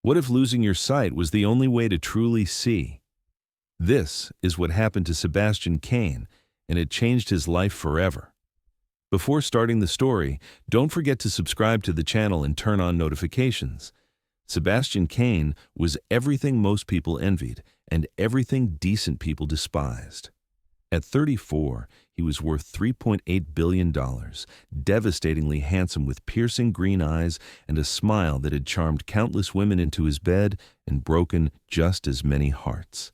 What if losing your sight was the only way to truly see? This is what happened to Sebastian Kane, and it changed his life forever. Before starting the story, don't forget to subscribe to the channel and turn on notifications. Sebastian Kane was everything most people envied and everything decent people despised. At 34, he was worth $3.8 billion, devastatingly handsome with piercing green eyes and a smile that had charmed countless women into his bed and broken just as many hearts.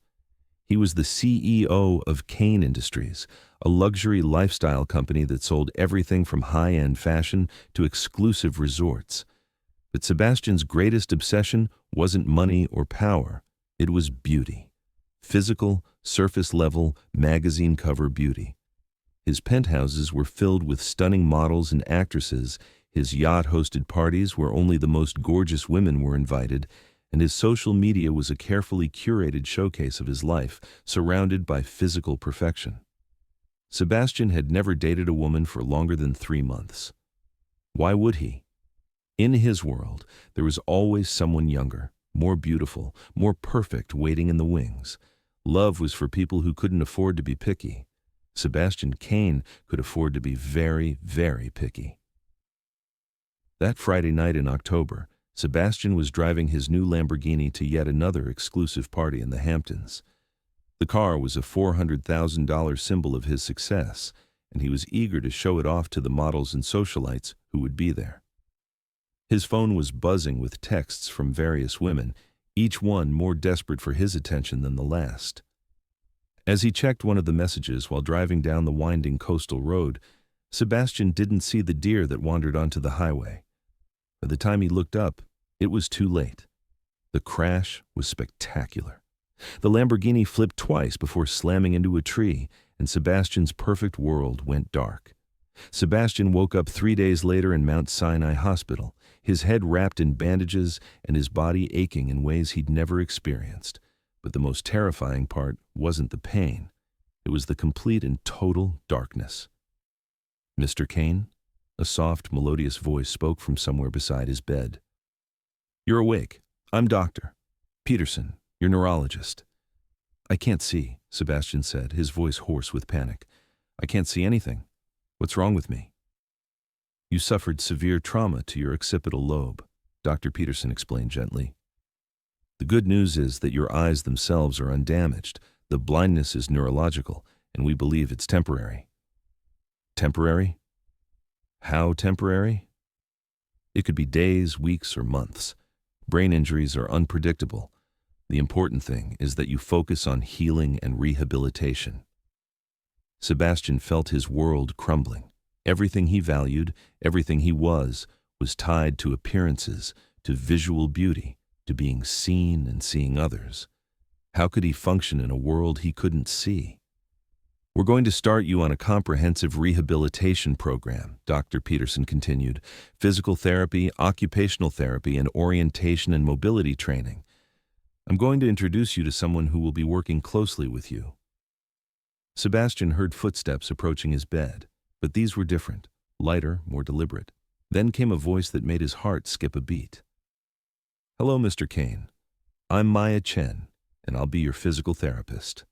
He was the CEO of Kane Industries, a luxury lifestyle company that sold everything from high-end fashion to exclusive resorts. But Sebastian's greatest obsession wasn't money or power, it was beauty. Physical, surface-level, magazine cover beauty. His penthouses were filled with stunning models and actresses, his yacht-hosted parties where only the most gorgeous women were invited, and his social media was a carefully curated showcase of his life, surrounded by physical perfection. Sebastian had never dated a woman for longer than 3 months. Why would he? In his world, there was always someone younger, more beautiful, more perfect waiting in the wings. Love was for people who couldn't afford to be picky. Sebastian Kane could afford to be very, very picky. That Friday night in October, Sebastian was driving his new Lamborghini to yet another exclusive party in the Hamptons. The car was a $400,000 symbol of his success, and he was eager to show it off to the models and socialites who would be there. His phone was buzzing with texts from various women, each one more desperate for his attention than the last. As he checked one of the messages while driving down the winding coastal road, Sebastian didn't see the deer that wandered onto the highway. By the time he looked up, it was too late. The crash was spectacular. The Lamborghini flipped twice before slamming into a tree, and Sebastian's perfect world went dark. Sebastian woke up 3 days later in Mount Sinai Hospital, his head wrapped in bandages and his body aching in ways he'd never experienced. But the most terrifying part wasn't the pain. It was the complete and total darkness. "Mr. Kane?" A soft, melodious voice spoke from somewhere beside his bed. "You're awake. I'm Dr. Peterson, your neurologist." "I can't see," Sebastian said, his voice hoarse with panic. "I can't see anything. What's wrong with me?" "You suffered severe trauma to your occipital lobe," Dr. Peterson explained gently. "The good news is that your eyes themselves are undamaged. The blindness is neurological, and we believe it's temporary." "Temporary? How temporary?" "It could be days, weeks, or months. Brain injuries are unpredictable. The important thing is that you focus on healing and rehabilitation." Sebastian felt his world crumbling. Everything he valued, everything he was tied to appearances, to visual beauty, to being seen and seeing others. How could he function in a world he couldn't see? "We're going to start you on a comprehensive rehabilitation program," Dr. Peterson continued. "Physical therapy, occupational therapy, and orientation and mobility training. I'm going to introduce you to someone who will be working closely with you." Sebastian heard footsteps approaching his bed, but these were different, lighter, more deliberate. Then came a voice that made his heart skip a beat. "Hello, Mr. Kane. I'm Maya Chen, and I'll be your physical therapist."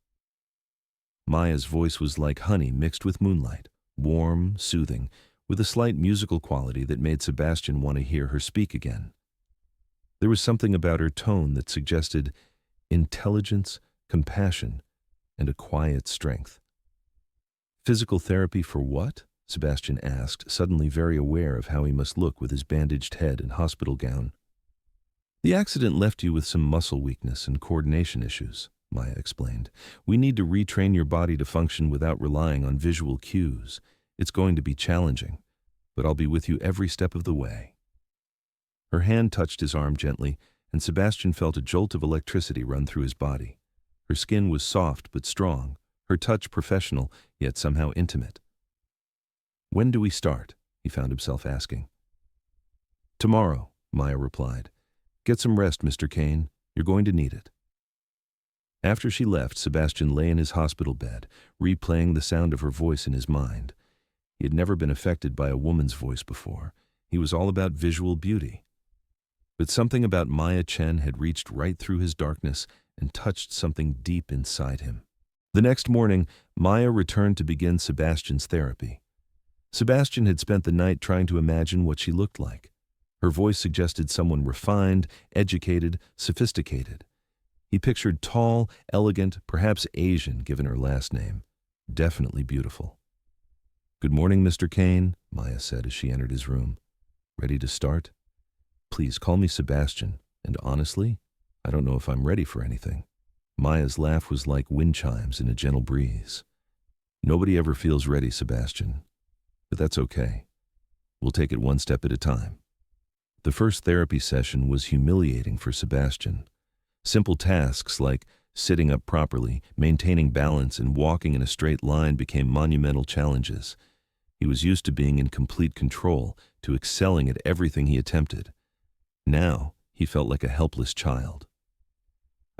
Maya's voice was like honey mixed with moonlight, warm, soothing, with a slight musical quality that made Sebastian want to hear her speak again. There was something about her tone that suggested intelligence, compassion, and a quiet strength. "Physical therapy for what?" Sebastian asked, suddenly very aware of how he must look with his bandaged head and hospital gown. "The accident left you with some muscle weakness and coordination issues," Maya explained. "We need to retrain your body to function without relying on visual cues. It's going to be challenging, but I'll be with you every step of the way." Her hand touched his arm gently, and Sebastian felt a jolt of electricity run through his body. Her skin was soft but strong, her touch professional, yet somehow intimate. "When do we start?" he found himself asking. "Tomorrow," Maya replied. "Get some rest, Mr. Kane. You're going to need it." After she left, Sebastian lay in his hospital bed, replaying the sound of her voice in his mind. He had never been affected by a woman's voice before. He was all about visual beauty. But something about Maya Chen had reached right through his darkness and touched something deep inside him. The next morning, Maya returned to begin Sebastian's therapy. Sebastian had spent the night trying to imagine what she looked like. Her voice suggested someone refined, educated, sophisticated. He pictured tall, elegant, perhaps Asian given her last name. Definitely beautiful. "Good morning, Mr. Kane," Maya said as she entered his room. "Ready to start? Please call me Sebastian, and honestly, I don't know if I'm ready for anything." Maya's laugh was like wind chimes in a gentle breeze. "Nobody ever feels ready, Sebastian. But that's okay. We'll take it one step at a time." The first therapy session was humiliating for Sebastian. Simple tasks like sitting up properly, maintaining balance, and walking in a straight line became monumental challenges. He was used to being in complete control, to excelling at everything he attempted. Now, he felt like a helpless child.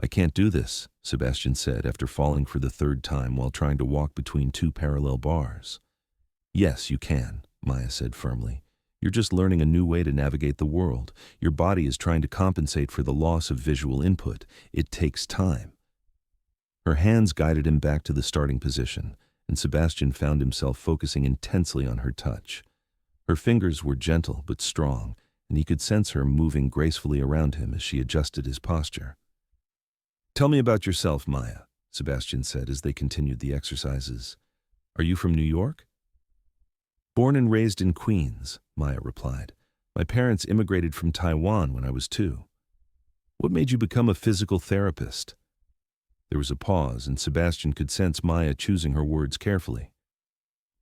"I can't do this," Sebastian said after falling for the third time while trying to walk between two parallel bars. "Yes, you can," Maya said firmly. "You're just learning a new way to navigate the world. Your body is trying to compensate for the loss of visual input. It takes time." Her hands guided him back to the starting position, and Sebastian found himself focusing intensely on her touch. Her fingers were gentle but strong, and he could sense her moving gracefully around him as she adjusted his posture. "Tell me about yourself, Maya," Sebastian said as they continued the exercises. "Are you from New York?" "Born and raised in Queens," Maya replied. "My parents immigrated from Taiwan when I was 2. "What made you become a physical therapist?" There was a pause, and Sebastian could sense Maya choosing her words carefully.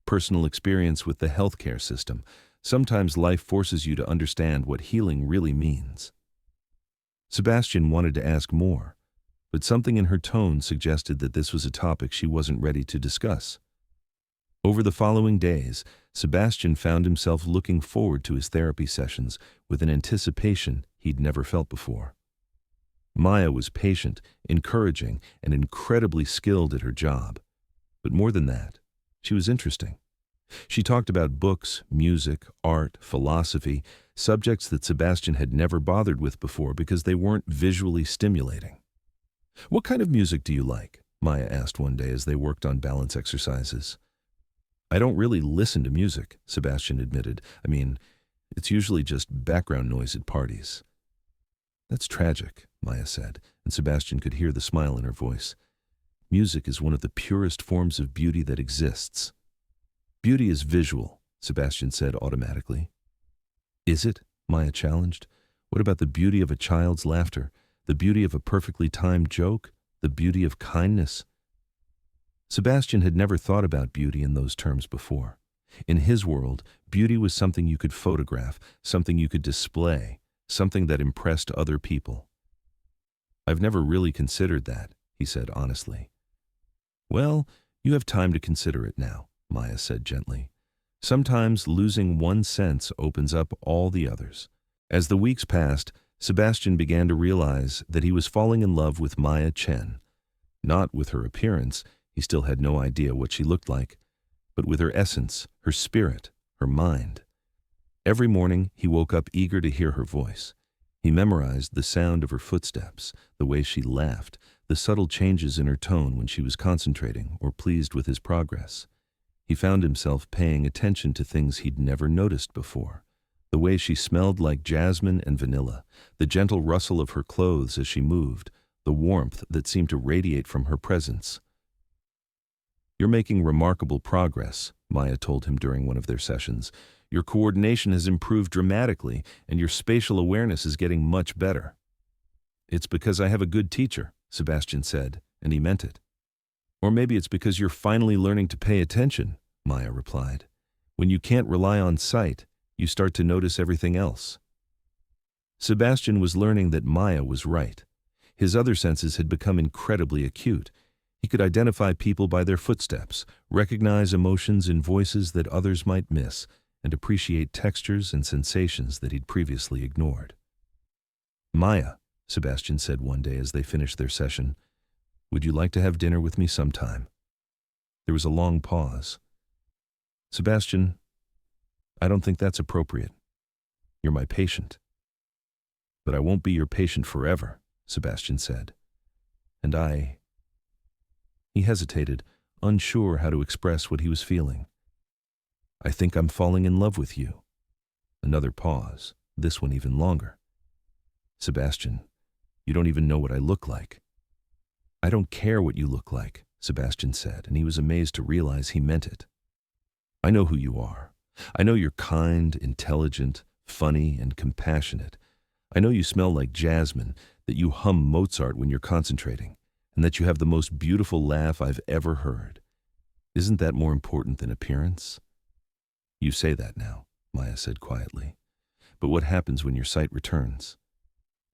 "Personal experience with the healthcare system. Sometimes life forces you to understand what healing really means." Sebastian wanted to ask more, but something in her tone suggested that this was a topic she wasn't ready to discuss. Over the following days, Sebastian found himself looking forward to his therapy sessions with an anticipation he'd never felt before. Maya was patient, encouraging, and incredibly skilled at her job. But more than that, she was interesting. She talked about books, music, art, philosophy, subjects that Sebastian had never bothered with before because they weren't visually stimulating. "What kind of music do you like?" Maya asked one day as they worked on balance exercises. "I don't really listen to music," Sebastian admitted. "I mean, it's usually just background noise at parties." "That's tragic," Maya said, and Sebastian could hear the smile in her voice. "Music is one of the purest forms of beauty that exists." "Beauty is visual," Sebastian said automatically. "Is it?" Maya challenged. "What about the beauty of a child's laughter, the beauty of a perfectly timed joke, the beauty of kindness?" Sebastian had never thought about beauty in those terms before. In his world, beauty was something you could photograph, something you could display, something that impressed other people. "I've never really considered that," he said honestly. "Well, you have time to consider it now," Maya said gently. "Sometimes losing one sense opens up all the others." As the weeks passed, Sebastian began to realize that he was falling in love with Maya Chen. Not with her appearance, he still had no idea what she looked like, but with her essence, her spirit, her mind. Every morning, he woke up eager to hear her voice. He memorized the sound of her footsteps, the way she laughed, the subtle changes in her tone when she was concentrating or pleased with his progress. He found himself paying attention to things he'd never noticed before. The way she smelled like jasmine and vanilla, the gentle rustle of her clothes as she moved, the warmth that seemed to radiate from her presence. "You're making remarkable progress," Maya told him during one of their sessions. "Your coordination has improved dramatically, and your spatial awareness is getting much better." "It's because I have a good teacher," Sebastian said, and he meant it. "Or maybe it's because you're finally learning to pay attention," Maya replied. "When you can't rely on sight, you start to notice everything else." Sebastian was learning that Maya was right. His other senses had become incredibly acute. He could identify people by their footsteps, recognize emotions in voices that others might miss, and appreciate textures and sensations that he'd previously ignored. "Maya," Sebastian said one day as they finished their session, "would you like to have dinner with me sometime?" There was a long pause. "Sebastian, I don't think that's appropriate. You're my patient." But I won't be your patient forever, Sebastian said. And He hesitated, unsure how to express what he was feeling. I think I'm falling in love with you. Another pause, this one even longer. Sebastian, you don't even know what I look like. I don't care what you look like, Sebastian said, and he was amazed to realize he meant it. I know who you are. I know you're kind, intelligent, funny, and compassionate. I know you smell like jasmine, that you hum Mozart when you're concentrating, and that you have the most beautiful laugh I've ever heard. Isn't that more important than appearance? You say that now, Maya said quietly. But what happens when your sight returns?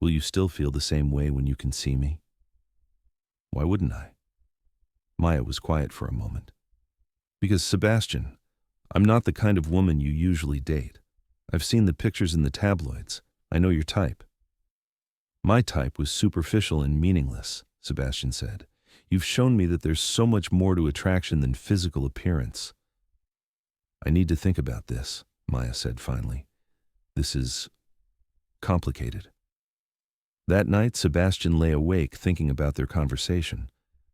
Will you still feel the same way when you can see me? Why wouldn't I? Maya was quiet for a moment. Because, Sebastian, I'm not the kind of woman you usually date. I've seen the pictures in the tabloids. I know your type. My type was superficial and meaningless, Sebastian said. You've shown me that there's so much more to attraction than physical appearance. I need to think about this, Maya said finally. This is complicated. That night, Sebastian lay awake thinking about their conversation.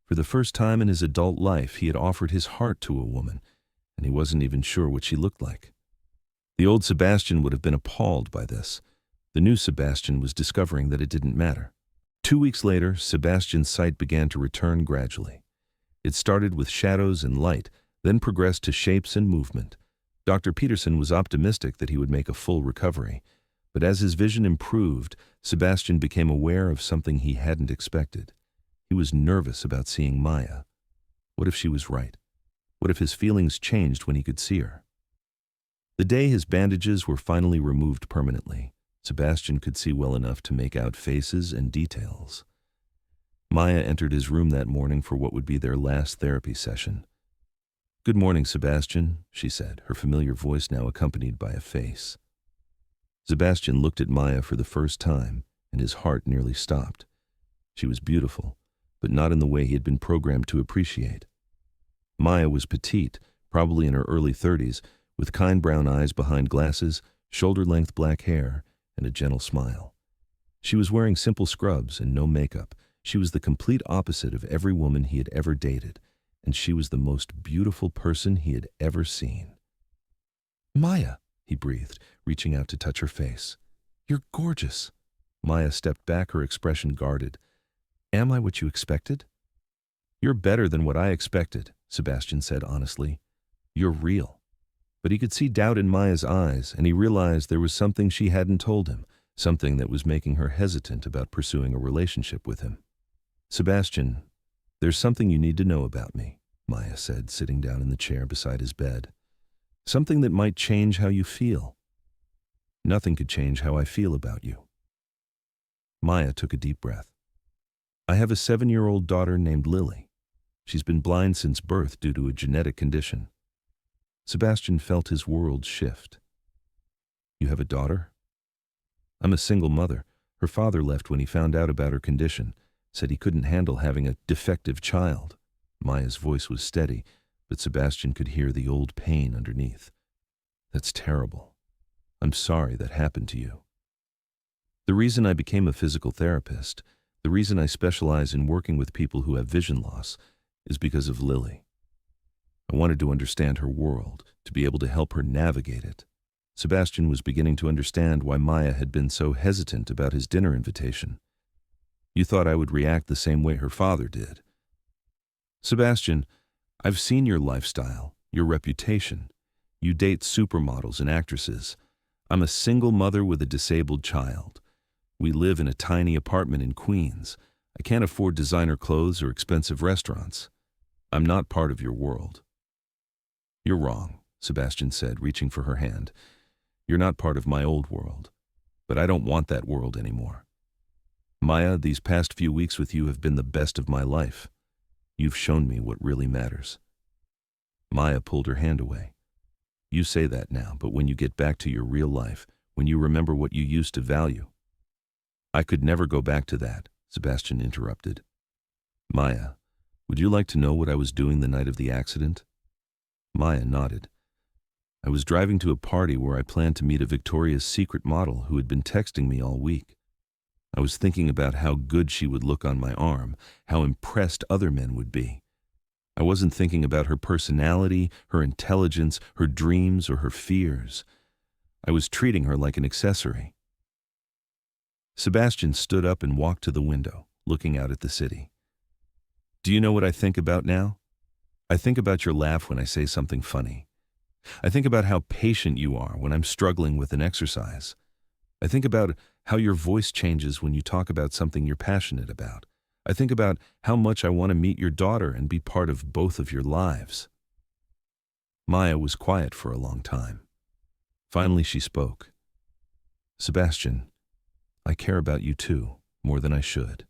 For the first time in his adult life, he had offered his heart to a woman, and he wasn't even sure what she looked like. The old Sebastian would have been appalled by this. The new Sebastian was discovering that it didn't matter. 2 weeks later, Sebastian's sight began to return gradually. It started with shadows and light, then progressed to shapes and movement. Dr. Peterson was optimistic that he would make a full recovery, but as his vision improved, Sebastian became aware of something he hadn't expected. He was nervous about seeing Maya. What if she was right? What if his feelings changed when he could see her? The day his bandages were finally removed permanently, Sebastian could see well enough to make out faces and details. Maya entered his room that morning for what would be their last therapy session. Good morning, Sebastian, she said, her familiar voice now accompanied by a face. Sebastian looked at Maya for the first time, and his heart nearly stopped. She was beautiful, but not in the way he had been programmed to appreciate. Maya was petite, probably in her early 30s, with kind brown eyes behind glasses, shoulder-length black hair, and a gentle smile. She was wearing simple scrubs and no makeup. She was the complete opposite of every woman he had ever dated, and she was the most beautiful person he had ever seen. Maya, he breathed, reaching out to touch her face. You're gorgeous. Maya stepped back, her expression guarded. Am I what you expected? You're better than what I expected, Sebastian said honestly. You're real. But he could see doubt in Maya's eyes, and he realized there was something she hadn't told him, something that was making her hesitant about pursuing a relationship with him. Sebastian, there's something you need to know about me, Maya said, sitting down in the chair beside his bed. Something that might change how you feel. Nothing could change how I feel about you. Maya took a deep breath. I have a 7-year-old daughter named Lily. She's been blind since birth due to a genetic condition. Sebastian felt his world shift. You have a daughter? I'm a single mother. Her father left when he found out about her condition, said he couldn't handle having a defective child. Maya's voice was steady, but Sebastian could hear the old pain underneath. That's terrible. I'm sorry that happened to you. The reason I became a physical therapist, the reason I specialize in working with people who have vision loss, is because of Lily. I wanted to understand her world, to be able to help her navigate it. Sebastian was beginning to understand why Maya had been so hesitant about his dinner invitation. You thought I would react the same way her father did. Sebastian, I've seen your lifestyle, your reputation. You date supermodels and actresses. I'm a single mother with a disabled child. We live in a tiny apartment in Queens. I can't afford designer clothes or expensive restaurants. I'm not part of your world. You're wrong, Sebastian said, reaching for her hand. You're not part of my old world, but I don't want that world anymore. Maya, these past few weeks with you have been the best of my life. You've shown me what really matters. Maya pulled her hand away. You say that now, but when you get back to your real life, when you remember what you used to value. I could never go back to that, Sebastian interrupted. Maya, would you like to know what I was doing the night of the accident? Maya nodded. I was driving to a party where I planned to meet a Victoria's Secret model who had been texting me all week. I was thinking about how good she would look on my arm, how impressed other men would be. I wasn't thinking about her personality, her intelligence, her dreams, or her fears. I was treating her like an accessory. Sebastian stood up and walked to the window, looking out at the city. Do you know what I think about now? I think about your laugh when I say something funny. I think about how patient you are when I'm struggling with an exercise. I think about how your voice changes when you talk about something you're passionate about. I think about how much I want to meet your daughter and be part of both of your lives. Maya was quiet for a long time. Finally, she spoke. Sebastian, I care about you too, more than I should.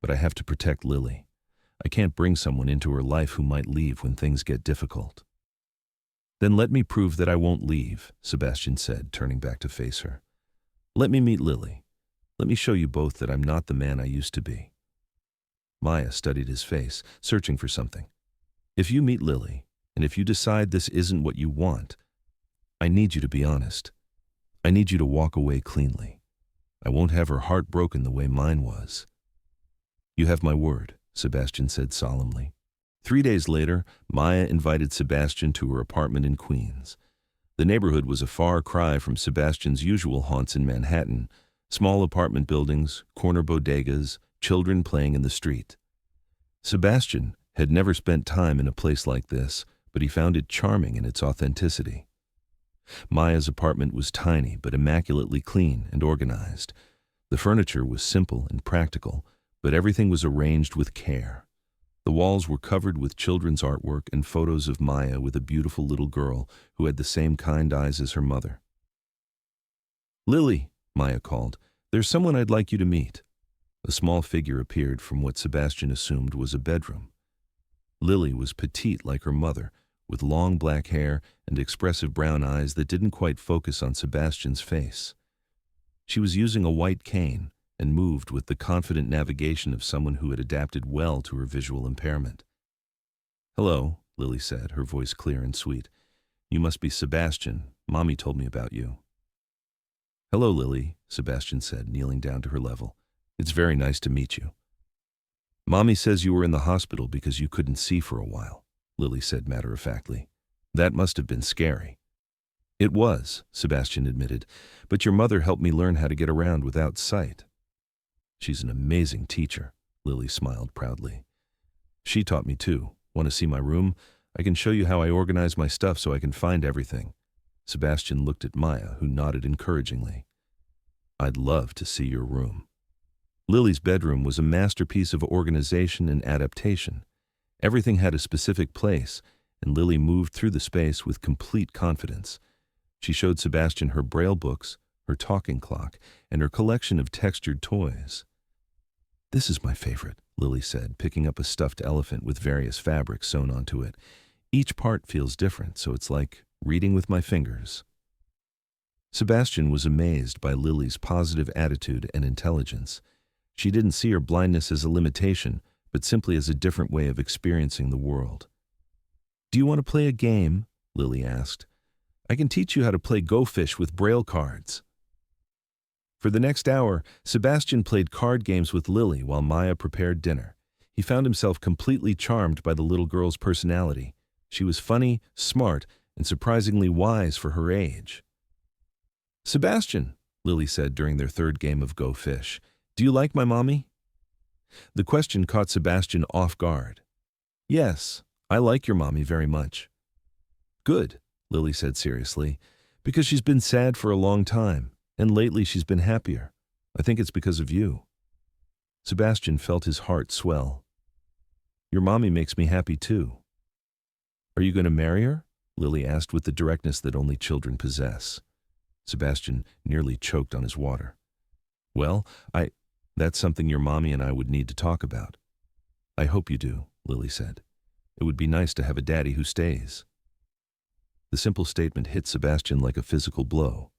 But I have to protect Lily. I can't bring someone into her life who might leave when things get difficult. Then let me prove that I won't leave, Sebastian said, turning back to face her. Let me meet Lily. Let me show you both that I'm not the man I used to be. Maya studied his face, searching for something. If you meet Lily, and if you decide this isn't what you want, I need you to be honest. I need you to walk away cleanly. I won't have her heart broken the way mine was. You have my word, Sebastian said solemnly. 3 days later, Maya invited Sebastian to her apartment in Queens. The neighborhood was a far cry from Sebastian's usual haunts in Manhattan: small apartment buildings, corner bodegas, children playing in the street. Sebastian had never spent time in a place like this, but he found it charming in its authenticity. Maya's apartment was tiny but immaculately clean and organized. The furniture was simple and practical, but everything was arranged with care. The walls were covered with children's artwork and photos of Maya with a beautiful little girl who had the same kind eyes as her mother. Lily, Maya called, there's someone I'd like you to meet. A small figure appeared from what Sebastian assumed was a bedroom. Lily was petite like her mother, with long black hair and expressive brown eyes that didn't quite focus on Sebastian's face. She was using a white cane and moved with the confident navigation of someone who had adapted well to her visual impairment. Hello, Lily said, her voice clear and sweet. You must be Sebastian. Mommy told me about you. Hello, Lily, Sebastian said, kneeling down to her level. It's very nice to meet you. Mommy says you were in the hospital because you couldn't see for a while, Lily said matter-of-factly. That must have been scary. It was, Sebastian admitted, but your mother helped me learn how to get around without sight. She's an amazing teacher, Lily smiled proudly. She taught me too. Want to see my room? I can show you how I organize my stuff so I can find everything. Sebastian looked at Maya, who nodded encouragingly. I'd love to see your room. Lily's bedroom was a masterpiece of organization and adaptation. Everything had a specific place, and Lily moved through the space with complete confidence. She showed Sebastian her braille books, her talking clock, and her collection of textured toys. This is my favorite, Lily said, picking up a stuffed elephant with various fabrics sewn onto it. Each part feels different, so it's like reading with my fingers. Sebastian was amazed by Lily's positive attitude and intelligence. She didn't see her blindness as a limitation, but simply as a different way of experiencing the world. Do you want to play a game? Lily asked. I can teach you how to play Go Fish with braille cards. For the next hour, Sebastian played card games with Lily while Maya prepared dinner. He found himself completely charmed by the little girl's personality. She was funny, smart, and surprisingly wise for her age. Sebastian, Lily said during their third game of Go Fish, do you like my mommy? The question caught Sebastian off guard. Yes, I like your mommy very much. Good, Lily said seriously, because she's been sad for a long time, and lately she's been happier. I think it's because of you. Sebastian felt his heart swell. Your mommy makes me happy too. Are you going to marry her? Lily asked with the directness that only children possess. Sebastian nearly choked on his water. Well, that's something your mommy and I would need to talk about. I hope you do, Lily said. It would be nice to have a daddy who stays. The simple statement hit Sebastian like a physical blow.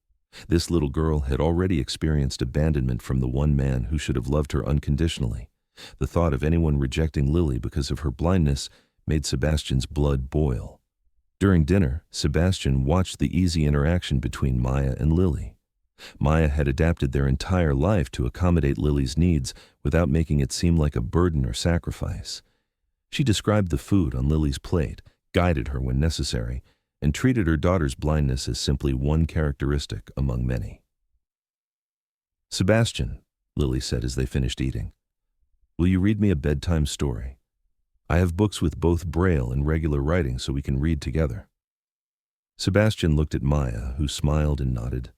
This little girl had already experienced abandonment from the one man who should have loved her unconditionally. The thought of anyone rejecting Lily because of her blindness made Sebastian's blood boil. During dinner, Sebastian watched the easy interaction between Maya and Lily. Maya had adapted their entire life to accommodate Lily's needs without making it seem like a burden or sacrifice. She described the food on Lily's plate, guided her when necessary, and treated her daughter's blindness as simply one characteristic among many. "Sebastian," Lily said as they finished eating, "will you read me a bedtime story? I have books with both Braille and regular writing so we can read together." Sebastian looked at Maya, who smiled and nodded.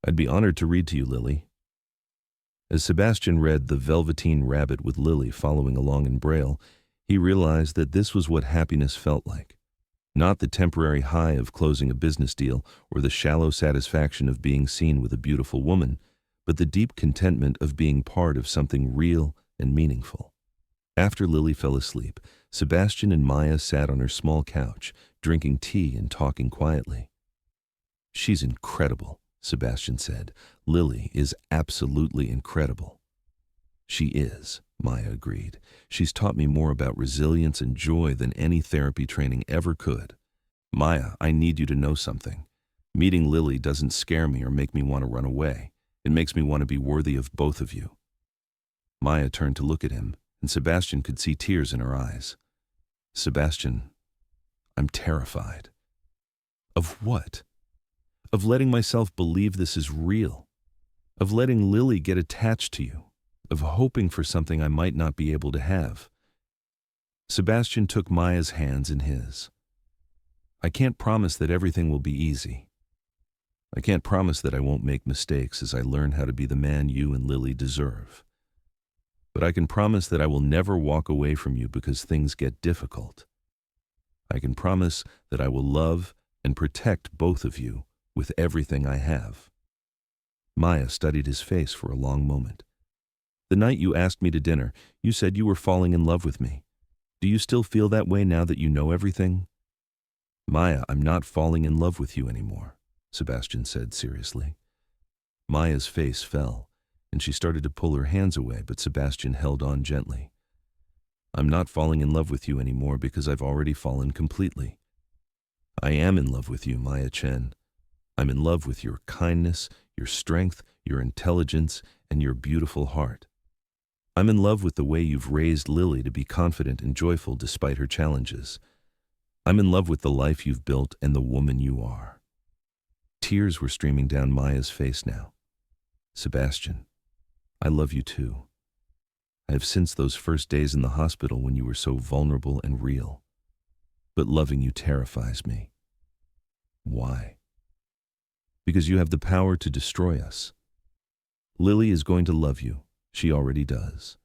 "I'd be honored to read to you, Lily." As Sebastian read The Velveteen Rabbit with Lily following along in Braille, he realized that this was what happiness felt like. Not the temporary high of closing a business deal or the shallow satisfaction of being seen with a beautiful woman, but the deep contentment of being part of something real and meaningful. After Lily fell asleep, Sebastian and Maya sat on her small couch, drinking tea and talking quietly. "She's incredible," Sebastian said. "Lily is absolutely incredible." "She is," Maya agreed. "She's taught me more about resilience and joy than any therapy training ever could. Maya, I need you to know something. Meeting Lily doesn't scare me or make me want to run away. It makes me want to be worthy of both of you." Maya turned to look at him, and Sebastian could see tears in her eyes. "Sebastian, I'm terrified." "Of what?" "Of letting myself believe this is real. Of letting Lily get attached to you. Of hoping for something I might not be able to have." Sebastian took Maya's hands in his. "I can't promise that everything will be easy. I can't promise that I won't make mistakes as I learn how to be the man you and Lily deserve. But I can promise that I will never walk away from you because things get difficult. I can promise that I will love and protect both of you with everything I have." Maya studied his face for a long moment. "The night you asked me to dinner, you said you were falling in love with me. Do you still feel that way now that you know everything?" "Maya, I'm not falling in love with you anymore," Sebastian said seriously. Maya's face fell, and she started to pull her hands away, but Sebastian held on gently. "I'm not falling in love with you anymore because I've already fallen completely. I am in love with you, Maya Chen. I'm in love with your kindness, your strength, your intelligence, and your beautiful heart. I'm in love with the way you've raised Lily to be confident and joyful despite her challenges. I'm in love with the life you've built and the woman you are." Tears were streaming down Maya's face now. "Sebastian, I love you too. I have since those first days in the hospital when you were so vulnerable and real. But loving you terrifies me." "Why?" "Because you have the power to destroy us. Lily is going to love you. She already does.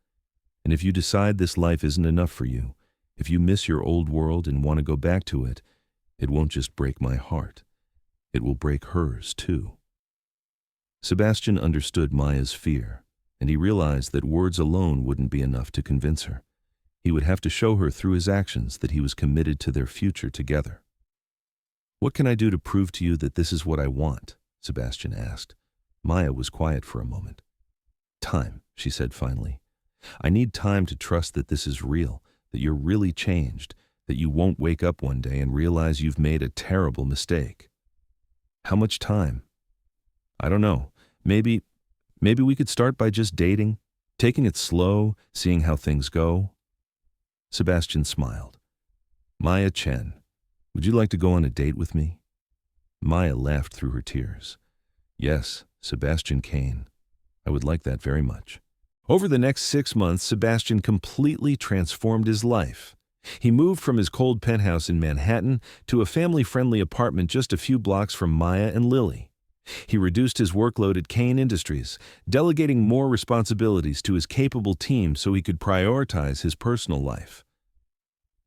And if you decide this life isn't enough for you, if you miss your old world and want to go back to it, it won't just break my heart. It will break hers too." Sebastian understood Maya's fear, and he realized that words alone wouldn't be enough to convince her. He would have to show her through his actions that he was committed to their future together. "What can I do to prove to you that this is what I want?" Sebastian asked. Maya was quiet for a moment. "Time," she said finally. "I need time to trust that this is real, that you're really changed, that you won't wake up one day and realize you've made a terrible mistake." "How much time?" "I don't know. Maybe we could start by just dating, taking it slow, seeing how things go." Sebastian smiled. "Maya Chen, would you like to go on a date with me?" Maya laughed through her tears. "Yes, Sebastian Kane. I would like that very much." Over the next 6 months, Sebastian completely transformed his life. He moved from his cold penthouse in Manhattan to a family-friendly apartment just a few blocks from Maya and Lily. He reduced his workload at Kane Industries, delegating more responsibilities to his capable team so he could prioritize his personal life.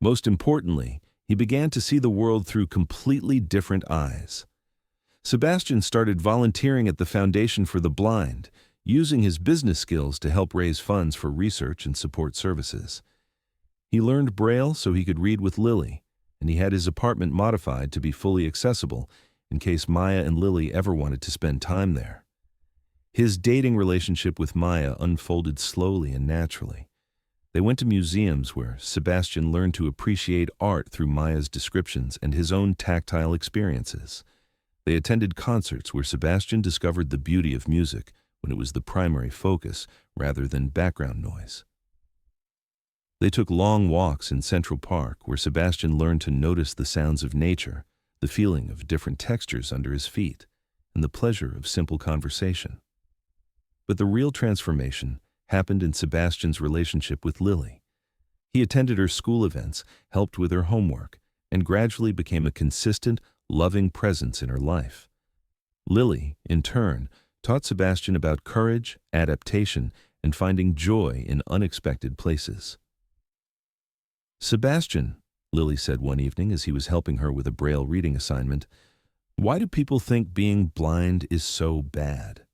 Most importantly, he began to see the world through completely different eyes. Sebastian started volunteering at the Foundation for the Blind, using his business skills to help raise funds for research and support services. He learned Braille so he could read with Lily, and he had his apartment modified to be fully accessible in case Maya and Lily ever wanted to spend time there. His dating relationship with Maya unfolded slowly and naturally. They went to museums where Sebastian learned to appreciate art through Maya's descriptions and his own tactile experiences. They attended concerts where Sebastian discovered the beauty of music when it was the primary focus rather than background noise. They took long walks in Central Park where Sebastian learned to notice the sounds of nature, the feeling of different textures under his feet, and the pleasure of simple conversation. But the real transformation happened in Sebastian's relationship with Lily. He attended her school events, helped with her homework, and gradually became a consistent, loving presence in her life. Lily, in turn, taught Sebastian about courage, adaptation, and finding joy in unexpected places. "Sebastian," Lily said one evening as he was helping her with a Braille reading assignment, "why do people think being blind is so bad?"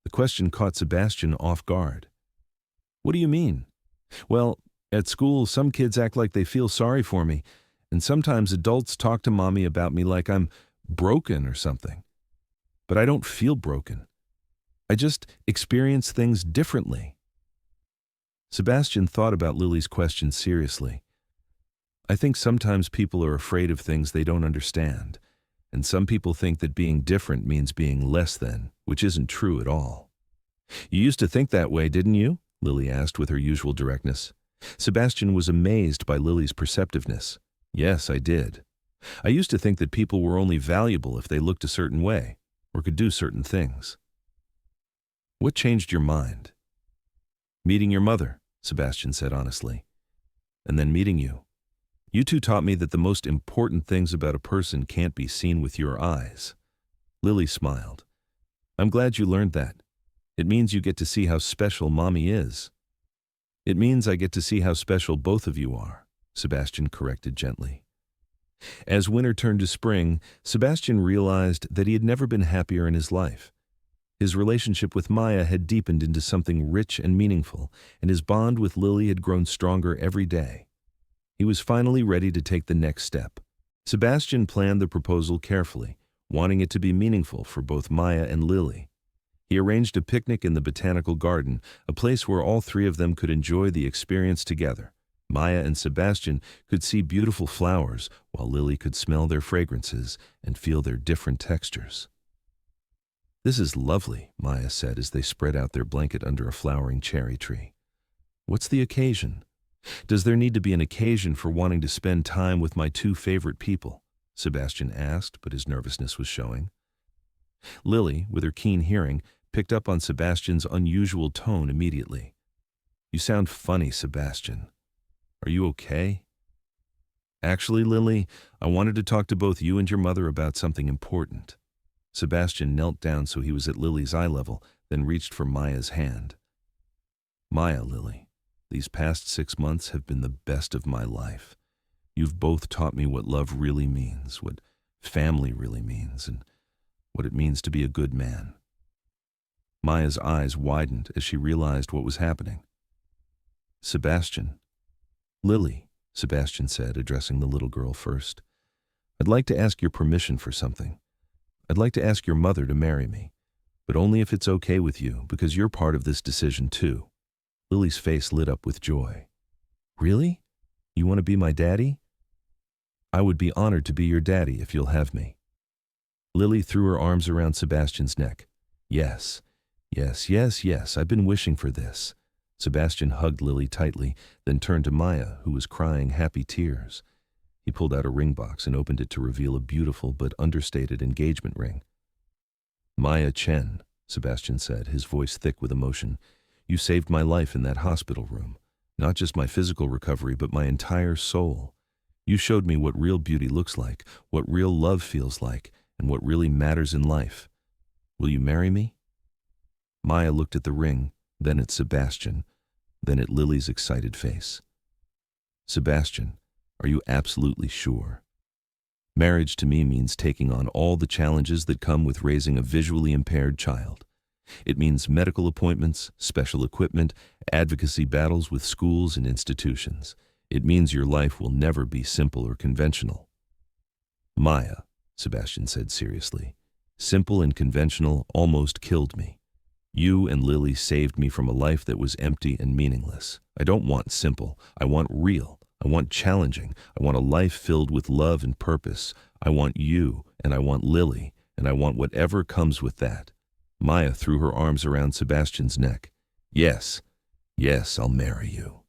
The question caught Sebastian off guard. "What do you mean?" "Well, at school, some kids act like they feel sorry for me, and sometimes adults talk to mommy about me like I'm broken or something. But I don't feel broken. I just experience things differently." Sebastian thought about Lily's question seriously. "I think sometimes people are afraid of things they don't understand, and some people think that being different means being less than, which isn't true at all." "You used to think that way, didn't you?" Lily asked with her usual directness. Sebastian was amazed by Lily's perceptiveness. "Yes, I did. I used to think that people were only valuable if they looked a certain way, or could do certain things." "What changed your mind?" "Meeting your mother," Sebastian said honestly. "And then meeting you. You two taught me that the most important things about a person can't be seen with your eyes." Lily smiled. "I'm glad you learned that. It means you get to see how special Mommy is." "It means I get to see how special both of you are," Sebastian corrected gently. As winter turned to spring, Sebastian realized that he had never been happier in his life. His relationship with Maya had deepened into something rich and meaningful, and his bond with Lily had grown stronger every day. He was finally ready to take the next step. Sebastian planned the proposal carefully, wanting it to be meaningful for both Maya and Lily. He arranged a picnic in the botanical garden, a place where all three of them could enjoy the experience together. Maya and Sebastian could see beautiful flowers, while Lily could smell their fragrances and feel their different textures. "This is lovely," Maya said as they spread out their blanket under a flowering cherry tree. "What's the occasion?" "Does there need to be an occasion for wanting to spend time with my two favorite people?" Sebastian asked, but his nervousness was showing. Lily, with her keen hearing, picked up on Sebastian's unusual tone immediately. "You sound funny, Sebastian. Are you okay?" "Actually, Lily, I wanted to talk to both you and your mother about something important." Sebastian knelt down so he was at Lily's eye level, then reached for Maya's hand. "Maya, Lily, these past 6 months have been the best of my life. You've both taught me what love really means, what family really means, and what it means to be a good man." Maya's eyes widened as she realized what was happening. "Sebastian." "Lily," Sebastian said, addressing the little girl first, "I'd like to ask your permission for something. I'd like to ask your mother to marry me, but only if it's okay with you, because you're part of this decision too." Lily's face lit up with joy. "Really? You want to be my daddy?" "I would be honored to be your daddy if you'll have me." Lily threw her arms around Sebastian's neck. "Yes, yes, yes, yes, I've been wishing for this." Sebastian hugged Lily tightly, then turned to Maya, who was crying happy tears. He pulled out a ring box and opened it to reveal a beautiful but understated engagement ring. "Maya Chen," Sebastian said, his voice thick with emotion, "you saved my life in that hospital room. Not just my physical recovery, but my entire soul. You showed me what real beauty looks like, what real love feels like, and what really matters in life. Will you marry me?" Maya looked at the ring, then at Sebastian, then at Lily's excited face. "Sebastian, are you absolutely sure?" "Marriage to me means taking on all the challenges that come with raising a visually impaired child. It means medical appointments, special equipment, advocacy battles with schools and institutions. It means your life will never be simple or conventional." "Maya," Sebastian said seriously, "simple and conventional almost killed me. You and Lily saved me from a life that was empty and meaningless. I don't want simple. I want real. I want challenging. I want a life filled with love and purpose. I want you and I want Lily, and I want whatever comes with that. Maya threw her arms around Sebastian's neck. Yes, yes, I'll marry you.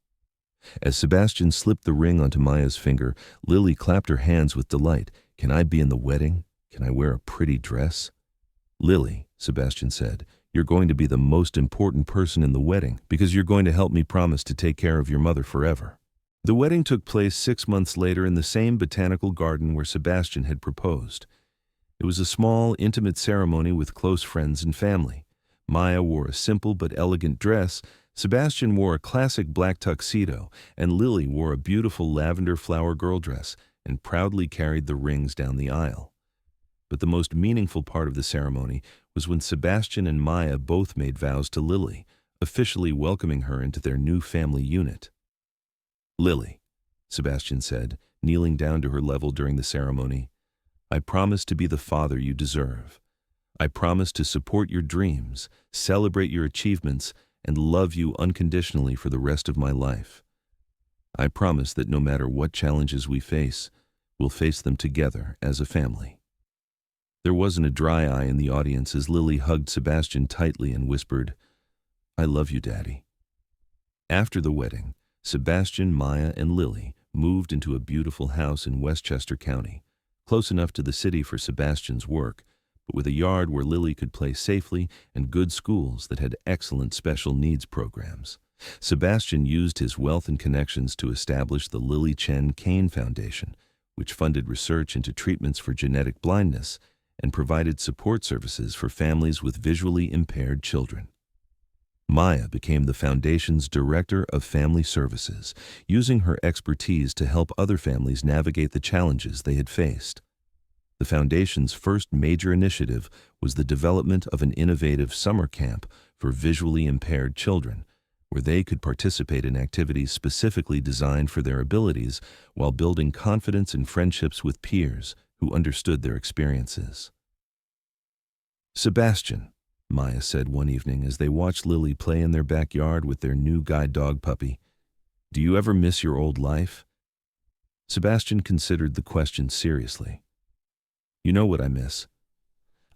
As Sebastian slipped the ring onto Maya's finger, Lily clapped her hands with delight. Can I be in the wedding? Can I wear a pretty dress? Lily, Sebastian said, you're going to be the most important person in the wedding because you're going to help me promise to take care of your mother forever. The wedding took place 6 months later in the same botanical garden where Sebastian had proposed. It was a small, intimate ceremony with close friends and family. Maya wore a simple but elegant dress, Sebastian wore a classic black tuxedo, and Lily wore a beautiful lavender flower girl dress and proudly carried the rings down the aisle. But the most meaningful part of the ceremony was when Sebastian and Maya both made vows to Lily, officially welcoming her into their new family unit. Lily, Sebastian said, kneeling down to her level during the ceremony, I promise to be the father you deserve. I promise to support your dreams, celebrate your achievements, and love you unconditionally for the rest of my life. I promise that no matter what challenges we face, we'll face them together as a family. There wasn't a dry eye in the audience as Lily hugged Sebastian tightly and whispered, I love you, Daddy. After the wedding, Sebastian, Maya, and Lily moved into a beautiful house in Westchester County, close enough to the city for Sebastian's work, but with a yard where Lily could play safely and good schools that had excellent special needs programs. Sebastian used his wealth and connections to establish the Chen Kane Foundation, which funded research into treatments for genetic blindness and provided support services for families with visually impaired children. Maya became the foundation's Director of Family Services, using her expertise to help other families navigate the challenges they had faced. The foundation's first major initiative was the development of an innovative summer camp for visually impaired children, where they could participate in activities specifically designed for their abilities while building confidence and friendships with peers who understood their experiences. Sebastian, Maya said one evening as they watched Lily play in their backyard with their new guide dog puppy, do you ever miss your old life? Sebastian considered the question seriously. You know what I miss?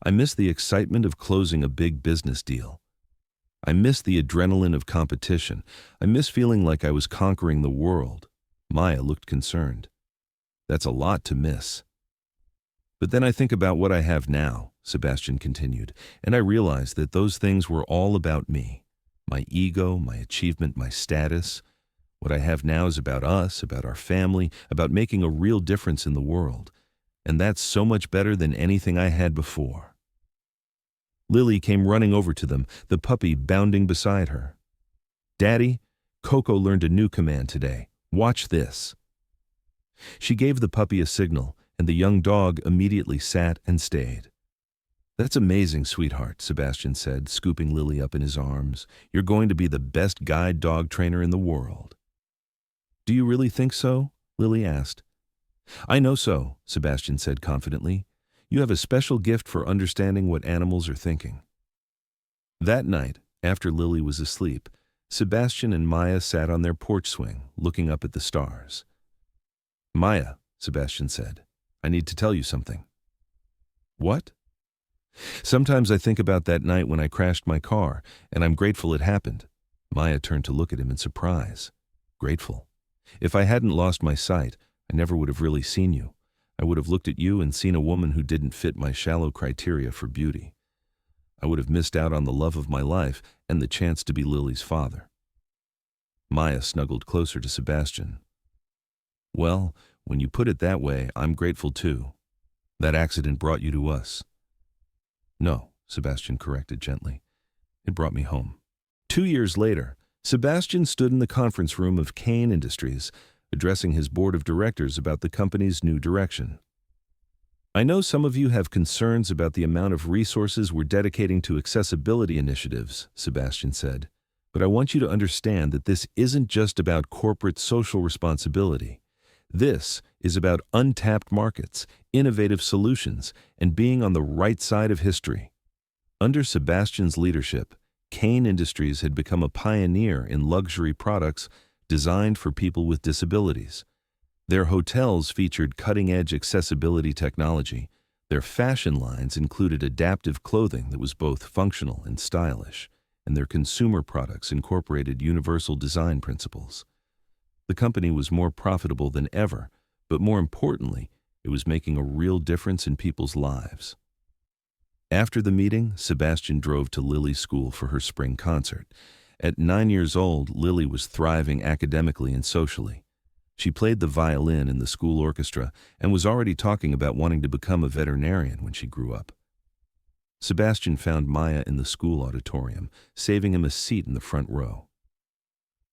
I miss the excitement of closing a big business deal. I miss the adrenaline of competition. I miss feeling like I was conquering the world. Maya looked concerned. That's a lot to miss. But then I think about what I have now, Sebastian continued, and I realize that those things were all about me. My ego, my achievement, my status. What I have now is about us, about our family, about making a real difference in the world. And that's so much better than anything I had before. Lily came running over to them, the puppy bounding beside her. Daddy, Coco learned a new command today. Watch this. She gave the puppy a signal, and the young dog immediately sat and stayed. That's amazing, sweetheart, Sebastian said, scooping Lily up in his arms. You're going to be the best guide dog trainer in the world. Do you really think so? Lily asked. I know so, Sebastian said confidently. You have a special gift for understanding what animals are thinking. That night, after Lily was asleep, Sebastian and Maya sat on their porch swing, looking up at the stars. Maya, Sebastian said, I need to tell you something. What? Sometimes I think about that night when I crashed my car, and I'm grateful it happened. Maya turned to look at him in surprise. Grateful. If I hadn't lost my sight, I never would have really seen you. I would have looked at you and seen a woman who didn't fit my shallow criteria for beauty. I would have missed out on the love of my life and the chance to be Lily's father. Maya snuggled closer to Sebastian. Well, when you put it that way, I'm grateful too. That accident brought you to us. No, Sebastian corrected gently. It brought me home. 2 years later, Sebastian stood in the conference room of Kane Industries, addressing his board of directors about the company's new direction. I know some of you have concerns about the amount of resources we're dedicating to accessibility initiatives, Sebastian said, but I want you to understand that this isn't just about corporate social responsibility. This is about untapped markets, innovative solutions, and being on the right side of history. Under Sebastian's leadership, Kane Industries had become a pioneer in luxury products designed for people with disabilities. Their hotels featured cutting-edge accessibility technology, Their fashion lines included adaptive clothing that was both functional and stylish, and their consumer products incorporated universal design principles. The company was more profitable than ever, but more importantly, it was making a real difference in people's lives. After the meeting, Sebastian drove to Lily's school for her spring concert. At 9 years old, Lily was thriving academically and socially. She played the violin in the school orchestra and was already talking about wanting to become a veterinarian when she grew up. Sebastian found Maya in the school auditorium, saving him a seat in the front row.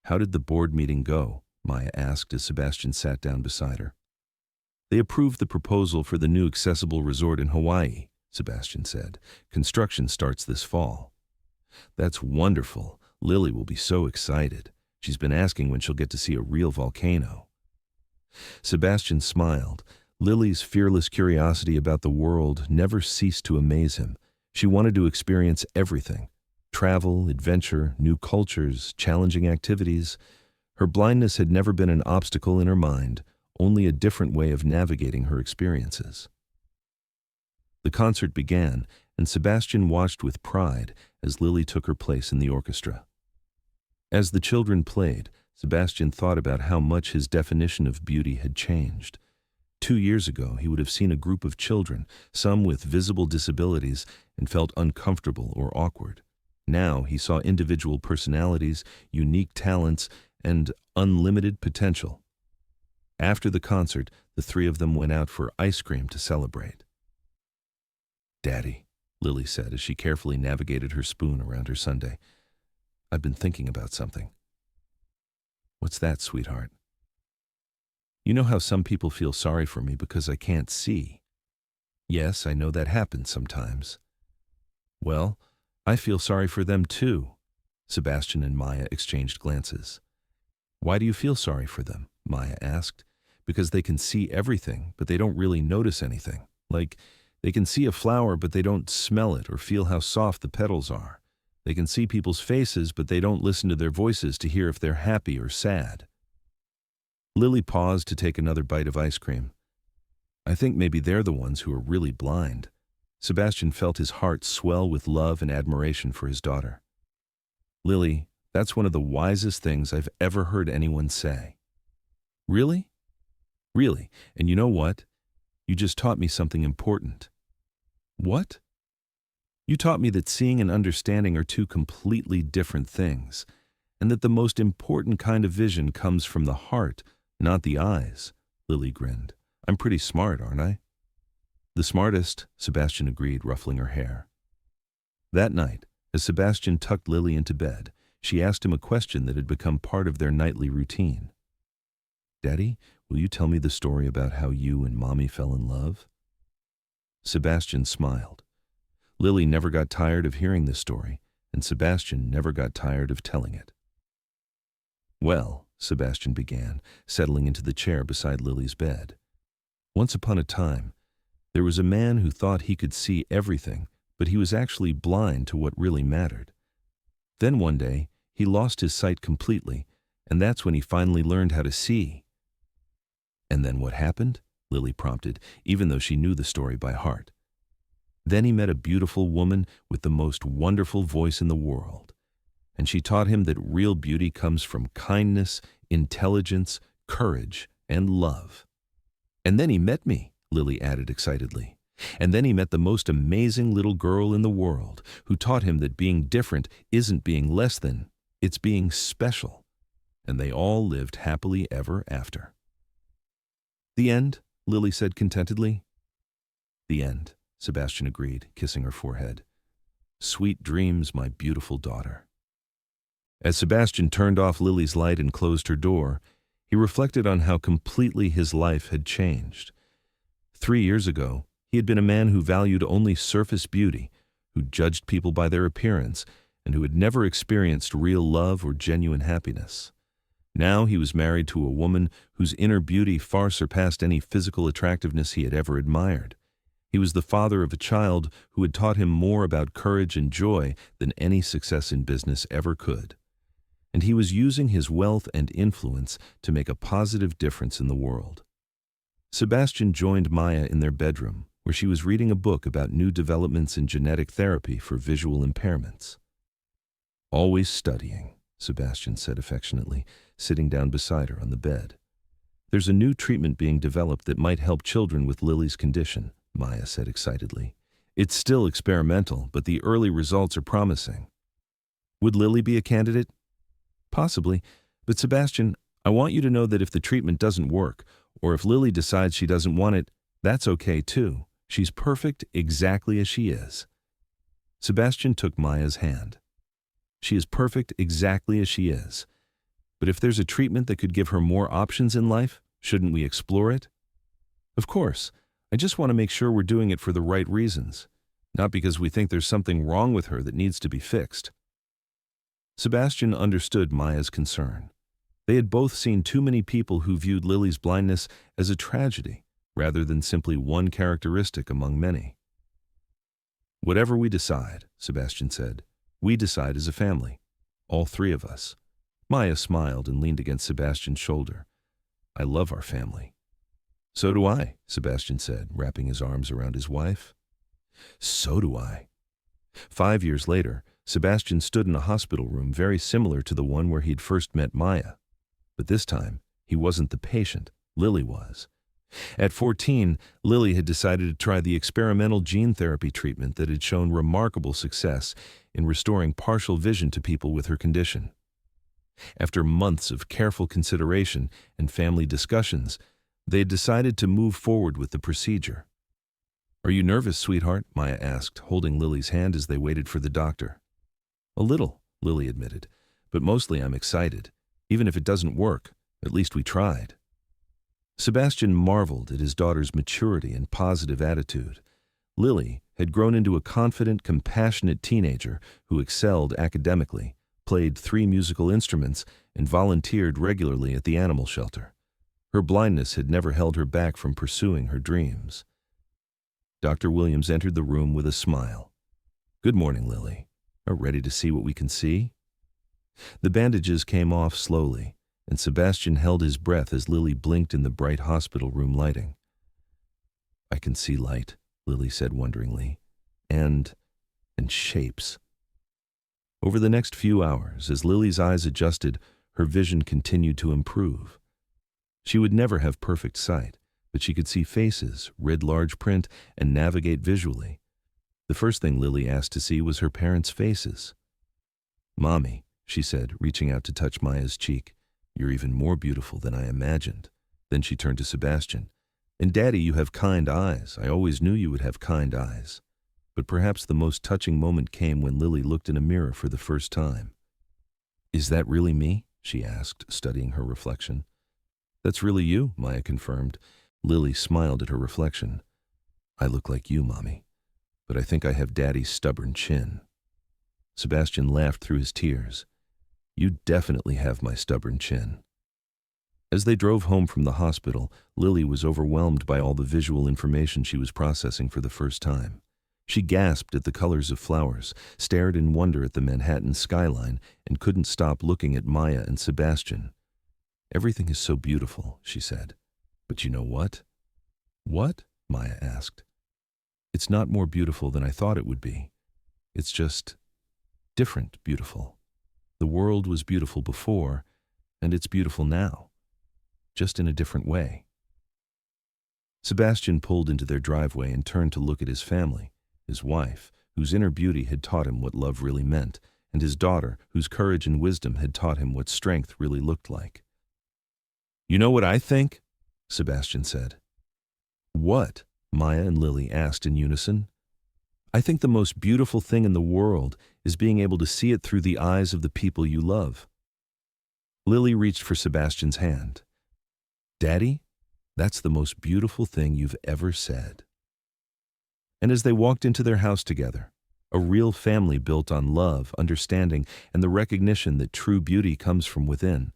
"How did the board meeting go?" Maya asked as Sebastian sat down beside her. "They approved the proposal for the new accessible resort in Hawaii," Sebastian said. "Construction starts this fall." "That's wonderful. Lily will be so excited. She's been asking when she'll get to see a real volcano." Sebastian smiled. Lily's fearless curiosity about the world never ceased to amaze him. She wanted to experience everything: travel, adventure, new cultures, challenging activities. Her blindness had never been an obstacle in her mind, only a different way of navigating her experiences. The concert began, and Sebastian watched with pride as Lily took her place in the orchestra. As the children played, Sebastian thought about how much his definition of beauty had changed. 2 years ago, he would have seen a group of children, some with visible disabilities, and felt uncomfortable or awkward. Now he saw individual personalities, unique talents, and unlimited potential. After the concert, the three of them went out for ice cream to celebrate. "Daddy," Lily said as she carefully navigated her spoon around her sundae, "I've been thinking about something." "What's that, sweetheart?" "You know how some people feel sorry for me because I can't see?" "Yes, I know that happens sometimes." "Well, I feel sorry for them too." Sebastian and Maya exchanged glances. "Why do you feel sorry for them?" Maya asked. "Because they can see everything, but they don't really notice anything. Like, they can see a flower, but they don't smell it or feel how soft the petals are. They can see people's faces, but they don't listen to their voices to hear if they're happy or sad." Lily paused to take another bite of ice cream. "I think maybe they're the ones who are really blind." Sebastian felt his heart swell with love and admiration for his daughter. "Lily, that's one of the wisest things I've ever heard anyone say." "Really?" "Really, and you know what? You just taught me something important." "What?" "You taught me that seeing and understanding are two completely different things, and that the most important kind of vision comes from the heart, not the eyes." Lily grinned. "I'm pretty smart, aren't I?" "The smartest," Sebastian agreed, ruffling her hair. That night, as Sebastian tucked Lily into bed, she asked him a question that had become part of their nightly routine. "Daddy, will you tell me the story about how you and Mommy fell in love?" Sebastian smiled. Lily never got tired of hearing this story, and Sebastian never got tired of telling it. "Well," Sebastian began, settling into the chair beside Lily's bed. "Once upon a time, there was a man who thought he could see everything, but he was actually blind to what really mattered. Then one day, he lost his sight completely, and that's when he finally learned how to see." "And then what happened?" Lily prompted, even though she knew the story by heart. "Then he met a beautiful woman with the most wonderful voice in the world, and she taught him that real beauty comes from kindness, intelligence, courage, and love. And then he met me," Lily added excitedly. "And then he met the most amazing little girl in the world, who taught him that being different isn't being less than, it's being special. And they all lived happily ever after." "The end," Lily said contentedly. "The end," Sebastian agreed, kissing her forehead. "Sweet dreams, my beautiful daughter." As Sebastian turned off Lily's light and closed her door, he reflected on how completely his life had changed. 3 years ago, he had been a man who valued only surface beauty, who judged people by their appearance, and who had never experienced real love or genuine happiness. Now he was married to a woman whose inner beauty far surpassed any physical attractiveness he had ever admired. He was the father of a child who had taught him more about courage and joy than any success in business ever could. And he was using his wealth and influence to make a positive difference in the world. Sebastian joined Maya in their bedroom, where she was reading a book about new developments in genetic therapy for visual impairments. "Always studying," Sebastian said affectionately, sitting down beside her on the bed. "There's a new treatment being developed that might help children with Lily's condition," Maya said excitedly. "It's still experimental, but the early results are promising." "Would Lily be a candidate?" "Possibly, but Sebastian, I want you to know that if the treatment doesn't work, or if Lily decides she doesn't want it, that's okay too. She's perfect exactly as she is." Sebastian took Maya's hand. "She is perfect exactly as she is. But if there's a treatment that could give her more options in life, shouldn't we explore it?" "Of course. I just want to make sure we're doing it for the right reasons, not because we think there's something wrong with her that needs to be fixed." Sebastian understood Maya's concern. They had both seen too many people who viewed Lily's blindness as a tragedy, rather than simply one characteristic among many. "Whatever we decide," Sebastian said, "we decide as a family. All three of us." Maya smiled and leaned against Sebastian's shoulder. "I love our family." "So do I," Sebastian said, wrapping his arms around his wife. "So do I." 5 years later, Sebastian stood in a hospital room very similar to the one where he'd first met Maya. But this time, he wasn't the patient, Lily was. At 14, Lily had decided to try the experimental gene therapy treatment that had shown remarkable success in restoring partial vision to people with her condition. After months of careful consideration and family discussions, they had decided to move forward with the procedure. "Are you nervous, sweetheart?" Maya asked, holding Lily's hand as they waited for the doctor. "A little," Lily admitted, "but mostly I'm excited. Even if it doesn't work, at least we tried." Sebastian marveled at his daughter's maturity and positive attitude. Lily had grown into a confident, compassionate teenager who excelled academically, played 3 musical instruments, and volunteered regularly at the animal shelter. Her blindness had never held her back from pursuing her dreams. Dr. Williams entered the room with a smile. "Good morning, Lily. Are ready to see what we can see?" The bandages came off slowly, and Sebastian held his breath as Lily blinked in the bright hospital room lighting. "I can see light," Lily said wonderingly, and shapes." Over the next few hours, as Lily's eyes adjusted, her vision continued to improve. She would never have perfect sight, but she could see faces, read large print, and navigate visually. The first thing Lily asked to see was her parents' faces. "Mommy," she said, reaching out to touch Maya's cheek, "you're even more beautiful than I imagined." Then she turned to Sebastian. "And Daddy, you have kind eyes. I always knew you would have kind eyes." But perhaps the most touching moment came when Lily looked in a mirror for the first time. "Is that really me?" she asked, studying her reflection. "That's really you," Maya confirmed. Lily smiled at her reflection. "I look like you, Mommy, but I think I have Daddy's stubborn chin." Sebastian laughed through his tears. "You definitely have my stubborn chin." As they drove home from the hospital, Lily was overwhelmed by all the visual information she was processing for the first time. She gasped at the colors of flowers, stared in wonder at the Manhattan skyline, and couldn't stop looking at Maya and Sebastian. "Everything is so beautiful," she said. "But you know what?" "What?" Maya asked. "It's not more beautiful than I thought it would be. It's just different beautiful. The world was beautiful before, and it's beautiful now, just in a different way." Sebastian pulled into their driveway and turned to look at his family, his wife, whose inner beauty had taught him what love really meant, and his daughter, whose courage and wisdom had taught him what strength really looked like. "You know what I think?" Sebastian said. "What?" Maya and Lily asked in unison. "I think the most beautiful thing in the world is being able to see it through the eyes of the people you love." Lily reached for Sebastian's hand. "Daddy, that's the most beautiful thing you've ever said." And as they walked into their house together, a real family built on love, understanding, and the recognition that true beauty comes from within,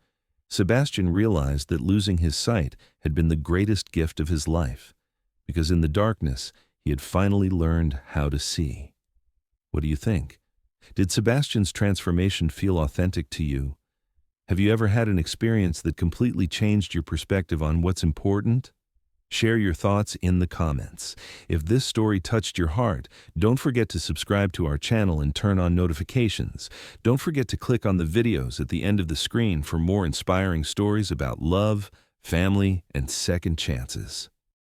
Sebastian realized that losing his sight had been the greatest gift of his life, because in the darkness he had finally learned how to see. What do you think? Did Sebastian's transformation feel authentic to you? Have you ever had an experience that completely changed your perspective on what's important? Share your thoughts in the comments. If this story touched your heart, don't forget to subscribe to our channel and turn on notifications. Don't forget to click on the videos at the end of the screen for more inspiring stories about love, family, and second chances.